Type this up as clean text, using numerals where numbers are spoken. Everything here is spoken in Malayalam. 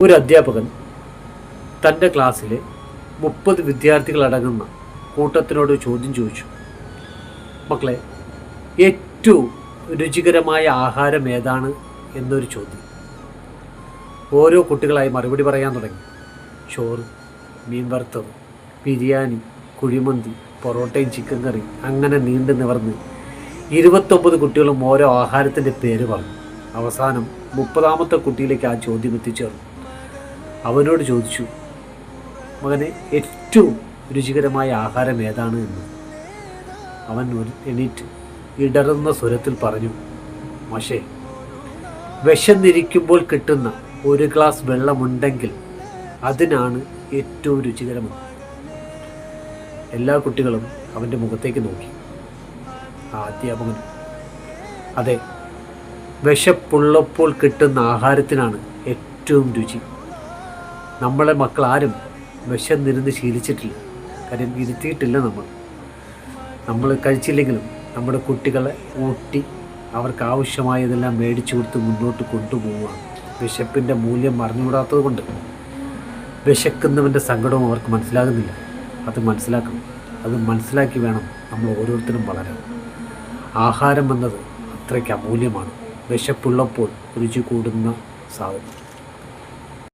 ഒരു അധ്യാപകൻ തൻ്റെ ക്ലാസ്സിലെ 30 വിദ്യാർത്ഥികളടങ്ങുന്ന കൂട്ടത്തിനോട് ചോദ്യം ചോദിച്ചു. മക്കളെ, ഏറ്റവും രുചികരമായ ആഹാരം ഏതാണ് എന്നൊരു ചോദ്യം. ഓരോ കുട്ടികളായി മറുപടി പറയാൻ തുടങ്ങി. ചോറ്, മീൻ വറുത്തത്, ബിരിയാണി, കുഴിമന്തി, പൊറോട്ടയും ചിക്കൻ കറി, അങ്ങനെ നീണ്ടു നിവർന്ന് 29 കുട്ടികളും ഓരോ ആഹാരത്തിൻ്റെ പേര് പറഞ്ഞു. അവസാനം 30ാമത്തെ കുട്ടിയിലേക്ക് ആ ചോദ്യം എത്തിച്ചേർന്നു. അവനോട് ചോദിച്ചു, മകനെ, ഏറ്റവും രുചികരമായ ആഹാരം ഏതാണ് എന്ന്. അവൻ എണീറ്റ് ഇടറുന്ന സ്വരത്തിൽ പറഞ്ഞു, മാഷേ, വിശന്നിരിക്കുമ്പോൾ കിട്ടുന്ന ഒരു ഗ്ലാസ് വെള്ളമുണ്ടെങ്കിൽ അതിനാണ് ഏറ്റവും രുചികരമെന്ന്. എല്ലാ കുട്ടികളും അവൻ്റെ മുഖത്തേക്ക് നോക്കി. ആ അധ്യാപകൻ, അതെ, വിശപ്പുള്ളപ്പോൾ കിട്ടുന്ന ആഹാരത്തിനാണ് ഏറ്റവും രുചി. നമ്മളെ മക്കൾ ആരും വിശന്നിരുന്ന് ശീലിച്ചിട്ടില്ല. കാര്യം ഇരുത്തിയിട്ടില്ല. നമ്മൾ കഴിച്ചില്ലെങ്കിലും നമ്മുടെ കുട്ടികളെ ഊട്ടി അവർക്ക് ആവശ്യമായതെല്ലാം മേടിച്ചു കൊടുത്ത് മുന്നോട്ട് കൊണ്ടുപോവുകയാണ്. വിശപ്പിൻ്റെ മൂല്യം അറിഞ്ഞുകൂടാത്തത് കൊണ്ട് വിശക്കുന്നവൻ്റെ സങ്കടവും അവർക്ക് മനസ്സിലാകുന്നില്ല. അത് മനസ്സിലാക്കണം. അത് മനസ്സിലാക്കി വേണം നമ്മൾ ഓരോരുത്തരും വളരാൻ. ആഹാരം എന്നത് അത്രയ്ക്ക് അമൂല്യമാണ്. വിശപ്പുള്ളപ്പോൾ രുചി കൂടുന്ന സാധനം.